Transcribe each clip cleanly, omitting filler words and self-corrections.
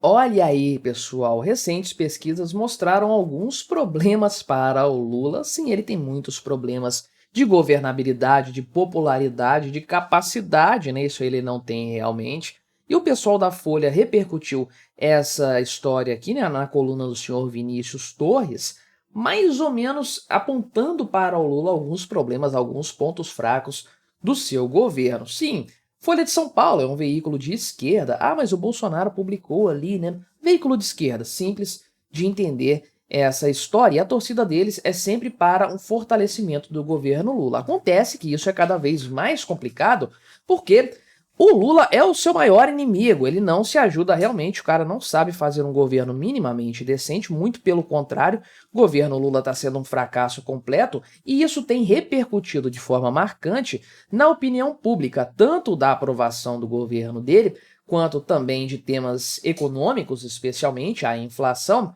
Olha aí, pessoal, recentes pesquisas mostraram alguns problemas para o Lula. Sim, ele tem muitos problemas de governabilidade, de popularidade, de capacidade, né? Isso ele não tem realmente. E o pessoal da Folha repercutiu essa história aqui, né, na coluna do senhor Vinícius Torres, mais ou menos apontando para o Lula alguns problemas, alguns pontos fracos do seu governo. Sim, Folha de São Paulo é um veículo de esquerda. Ah, mas o Bolsonaro publicou ali, né? Veículo de esquerda, simples de entender essa história. E a torcida deles é sempre para um fortalecimento do governo Lula. Acontece que isso é cada vez mais complicado porque o Lula é o seu maior inimigo. Ele não se ajuda realmente, o cara não sabe fazer um governo minimamente decente, muito pelo contrário, o governo Lula está sendo um fracasso completo e isso tem repercutido de forma marcante na opinião pública, tanto da aprovação do governo dele, quanto também de temas econômicos, especialmente a inflação.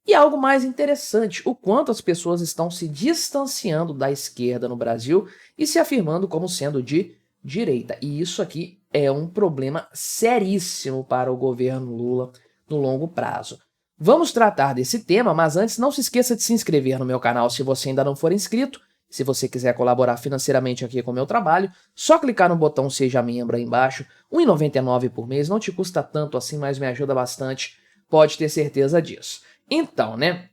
E algo mais interessante, o quanto as pessoas estão se distanciando da esquerda no Brasil e se afirmando como sendo de direita. E isso aqui é um problema seríssimo para o governo Lula no longo prazo. Vamos tratar desse tema, mas antes não se esqueça de se inscrever no meu canal se você ainda não for inscrito. Se você quiser colaborar financeiramente aqui com o meu trabalho, só clicar no botão Seja Membro aí embaixo, R$ 1,99 por mês, não te custa tanto assim, mas me ajuda bastante, pode ter certeza disso. Então, né,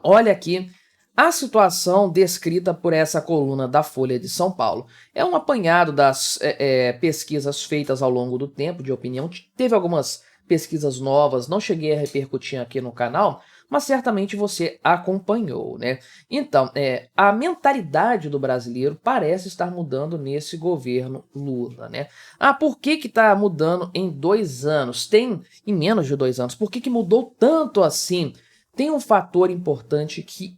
olha aqui a situação descrita por essa coluna da Folha de São Paulo. É um apanhado das pesquisas feitas ao longo do tempo de opinião. Teve algumas pesquisas novas, não cheguei a repercutir aqui no canal, mas certamente você acompanhou, né? Então, a mentalidade do brasileiro parece estar mudando nesse governo Lula, né? Ah, por que que tá mudando em 2 anos? Em menos de 2 anos. Por que que mudou tanto assim? Tem um fator importante que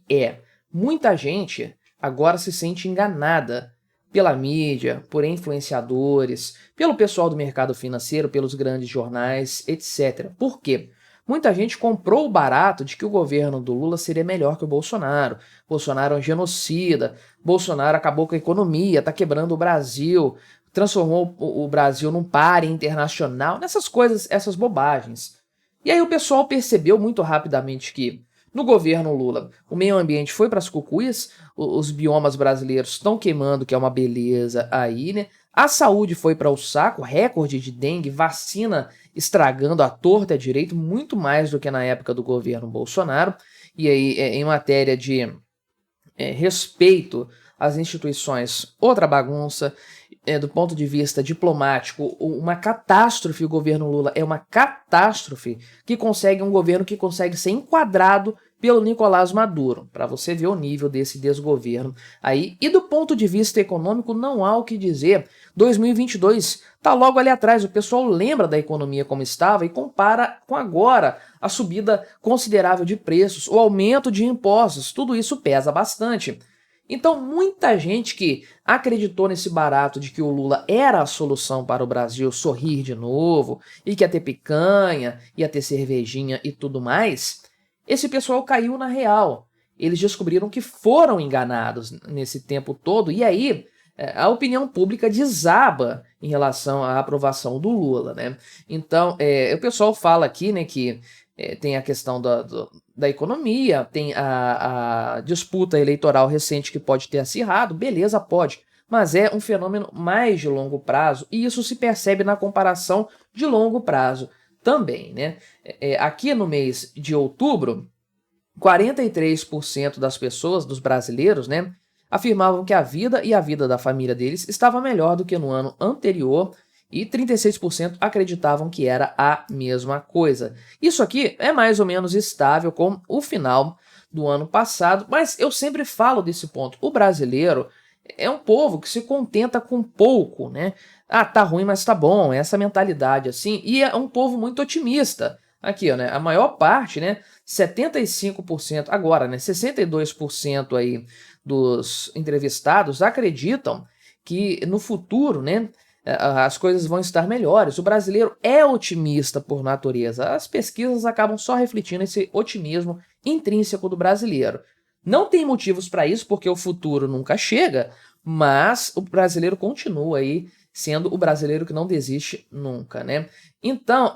muita gente agora se sente enganada pela mídia, por influenciadores, pelo pessoal do mercado financeiro, pelos grandes jornais, etc. Por quê? Muita gente comprou o barato de que o governo do Lula seria melhor que o Bolsonaro. Bolsonaro é um genocida, Bolsonaro acabou com a economia, está quebrando o Brasil, transformou o Brasil num páreo internacional, nessas coisas, essas bobagens. E aí o pessoal percebeu muito rapidamente que no governo Lula o meio ambiente foi para as cucuias, os biomas brasileiros estão queimando, que é uma beleza aí, né? A saúde foi para o saco, recorde de dengue, vacina estragando à torta e à direito, muito mais do que na época do governo Bolsonaro. E aí, em matéria de respeito às instituições, outra bagunça. Do ponto de vista diplomático, uma catástrofe. O governo Lula é uma catástrofe um governo que consegue ser enquadrado pelo Nicolás Maduro, para você ver o nível desse desgoverno aí. E do ponto de vista econômico, não há o que dizer. 2022 tá logo ali atrás, o pessoal lembra da economia como estava e compara com agora, a subida considerável de preços, o aumento de impostos, tudo isso pesa bastante. Então, muita gente que acreditou nesse barato de que o Lula era a solução para o Brasil sorrir de novo, e que ia ter picanha, ia ter cervejinha e tudo mais, esse pessoal caiu na real. Eles descobriram que foram enganados nesse tempo todo, e aí a opinião pública desaba em relação à aprovação do Lula, né? Então, o pessoal fala aqui, né, que tem a questão da economia, tem a disputa eleitoral recente que pode ter acirrado, beleza, pode, mas é um fenômeno mais de longo prazo e isso se percebe na comparação de longo prazo também, né? Aqui no mês de outubro, 43% das pessoas, dos brasileiros, né, afirmavam que a vida e a vida da família deles estava melhor do que no ano anterior e 36% acreditavam que era a mesma coisa. Isso aqui é mais ou menos estável com o final do ano passado, mas eu sempre falo desse ponto. O brasileiro é um povo que se contenta com pouco, né? Ah, tá ruim, mas tá bom, essa mentalidade assim, e é um povo muito otimista. Aqui, ó, né? A maior parte, né? 75%, agora, né? 62% aí dos entrevistados acreditam que no futuro, né, as coisas vão estar melhores. O brasileiro é otimista por natureza. As pesquisas acabam só refletindo esse otimismo intrínseco do brasileiro. Não tem motivos para isso, porque o futuro nunca chega, mas o brasileiro continua aí sendo o brasileiro que não desiste nunca, né? Então,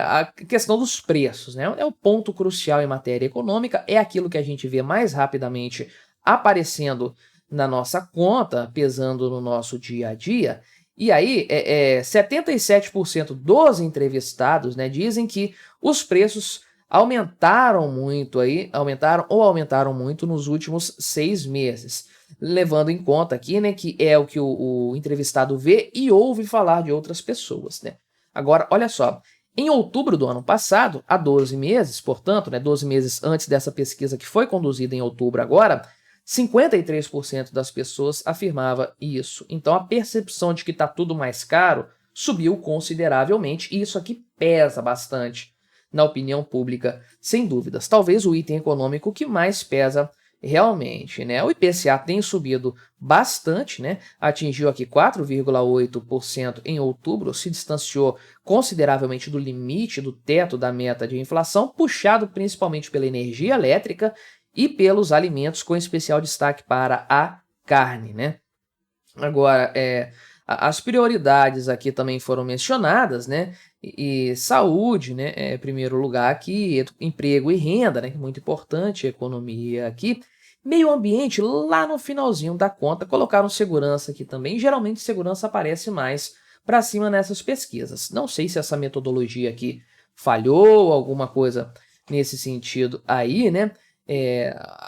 a questão dos preços, né? É o ponto crucial em matéria econômica, é aquilo que a gente vê mais rapidamente aparecendo na nossa conta, pesando no nosso dia a dia. E aí, 77% dos entrevistados, né, dizem que os preços aumentaram muito aí, aumentaram muito nos últimos 6 meses. Levando em conta aqui, né, que é o que o entrevistado vê e ouve falar de outras pessoas, né. Agora, olha só, em outubro do ano passado, há 12 meses, portanto, né, 12 meses antes dessa pesquisa que foi conduzida em outubro agora, 53% das pessoas afirmava isso. Então, a percepção de que está tudo mais caro subiu consideravelmente, e isso aqui pesa bastante na opinião pública, sem dúvidas. Talvez o item econômico que mais pesa realmente, né? O IPCA tem subido bastante, né? Atingiu aqui 4,8% em outubro, se distanciou consideravelmente do limite do teto da meta de inflação, puxado principalmente pela energia elétrica e pelos alimentos, com especial destaque para a carne, né? Agora, as prioridades aqui também foram mencionadas, né? E saúde, né? Em primeiro lugar aqui, emprego e renda, né? Muito importante, economia aqui. Meio ambiente, lá no finalzinho da conta, colocaram segurança aqui também. Geralmente, segurança aparece mais para cima nessas pesquisas. Não sei se essa metodologia aqui falhou, alguma coisa nesse sentido aí, né?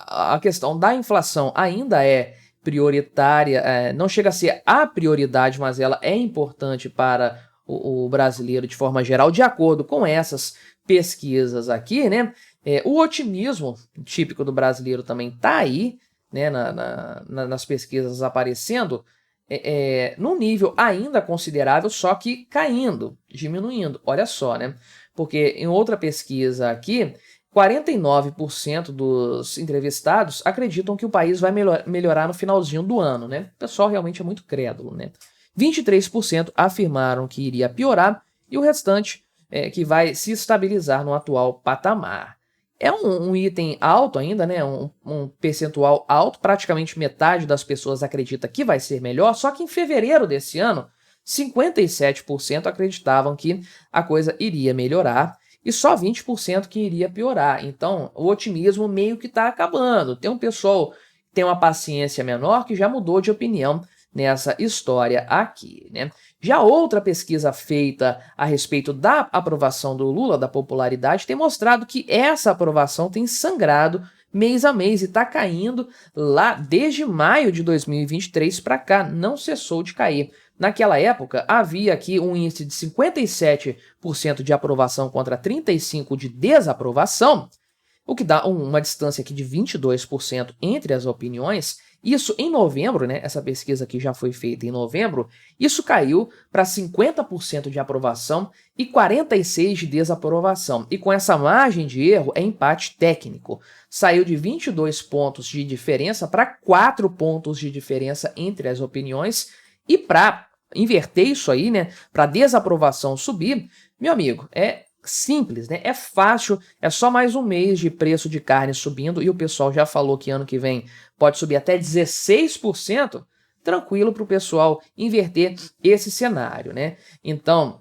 A questão da inflação ainda é prioritária, não chega a ser a prioridade, mas ela é importante para o brasileiro de forma geral, de acordo com essas pesquisas aqui, né? O otimismo típico do brasileiro também está aí, né, nas pesquisas aparecendo, num nível ainda considerável, só que caindo, diminuindo. Olha só, né? Porque em outra pesquisa aqui, 49% dos entrevistados acreditam que o país vai melhorar no finalzinho do ano, né? O pessoal realmente é muito crédulo, né? 23% afirmaram que iria piorar e o restante que vai se estabilizar no atual patamar. É um item alto ainda, né? Um percentual alto, praticamente metade das pessoas acredita que vai ser melhor, só que em fevereiro desse ano, 57% acreditavam que a coisa iria melhorar e só 20% que iria piorar. Então, o otimismo meio que está acabando. Tem um pessoal que tem uma paciência menor que já mudou de opinião nessa história aqui, né? Já outra pesquisa feita a respeito da aprovação do Lula, da popularidade, tem mostrado que essa aprovação tem sangrado mês a mês e está caindo lá desde maio de 2023 para cá, não cessou de cair. Naquela época, havia aqui um índice de 57% de aprovação contra 35% de desaprovação, o que dá uma distância aqui de 22% entre as opiniões. Isso em novembro, né? Essa pesquisa aqui já foi feita em novembro, isso caiu para 50% de aprovação e 46% de desaprovação. E com essa margem de erro é empate técnico. Saiu de 22 pontos de diferença para 4 pontos de diferença entre as opiniões. E para inverter isso aí, né, para desaprovação subir, meu amigo, é simples, né? É fácil, é só mais um mês de preço de carne subindo e o pessoal já falou que ano que vem pode subir até 16%, tranquilo para o pessoal inverter esse cenário, né? Então,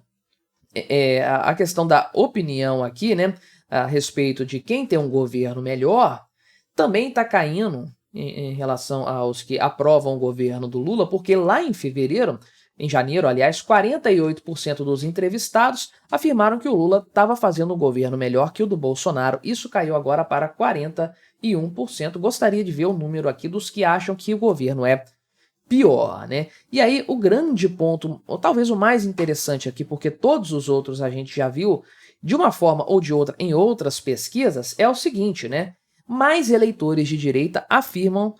a questão da opinião aqui, né, a respeito de quem tem um governo melhor, também está caindo em relação aos que aprovam o governo do Lula, porque lá em fevereiro, em janeiro, aliás, 48% dos entrevistados afirmaram que o Lula estava fazendo um governo melhor que o do Bolsonaro. Isso caiu agora para 41%. Gostaria de ver o número aqui dos que acham que o governo é pior, né? E aí o grande ponto, ou talvez o mais interessante aqui, porque todos os outros a gente já viu de uma forma ou de outra em outras pesquisas, é o seguinte, né? Mais eleitores de direita afirmam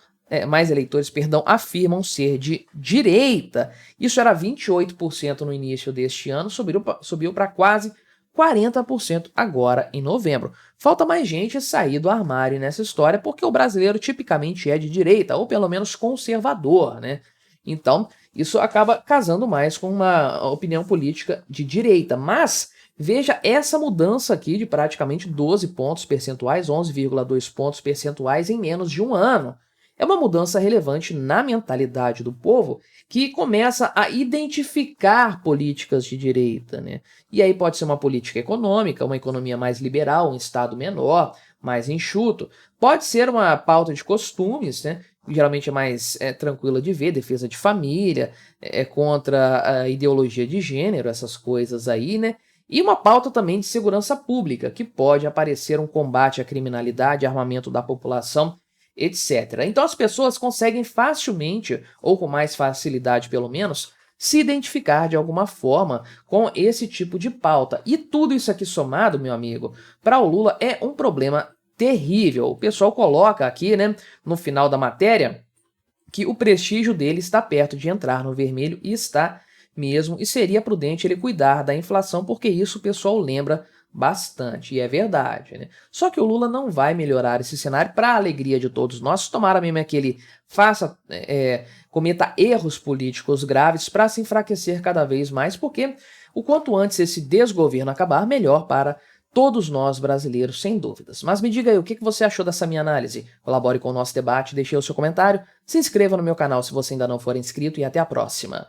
ser de direita. Isso era 28% no início deste ano, subiu para quase 40% agora em novembro. Falta mais gente sair do armário nessa história, porque o brasileiro tipicamente é de direita, ou pelo menos conservador, né? Então, isso acaba casando mais com uma opinião política de direita. Mas veja essa mudança aqui de praticamente 12 pontos percentuais, 11,2 pontos percentuais em menos de um ano. é uma mudança relevante na mentalidade do povo que começa a identificar políticas de direita, né? E aí pode ser uma política econômica, uma economia mais liberal, um Estado menor, mais enxuto. Pode ser uma pauta de costumes, né? Geralmente é mais tranquila de ver, defesa de família, é contra a ideologia de gênero, essas coisas aí, né? E uma pauta também de segurança pública, que pode aparecer um combate à criminalidade, armamento da população, etc. Então as pessoas conseguem facilmente, ou com mais facilidade pelo menos, se identificar de alguma forma com esse tipo de pauta. E tudo isso aqui somado, meu amigo, para o Lula é um problema terrível. O pessoal coloca aqui, né, no final da matéria, que o prestígio dele está perto de entrar no vermelho e está mesmo, e seria prudente ele cuidar da inflação, porque isso o pessoal lembra bastante, e é verdade, né? Só que o Lula não vai melhorar esse cenário para a alegria de todos nós, tomara mesmo é que ele cometa erros políticos graves para se enfraquecer cada vez mais, porque o quanto antes esse desgoverno acabar, melhor para todos nós brasileiros, sem dúvidas. Mas me diga aí, o que você achou dessa minha análise? Colabore com o nosso debate, deixe o seu comentário, se inscreva no meu canal se você ainda não for inscrito e até a próxima.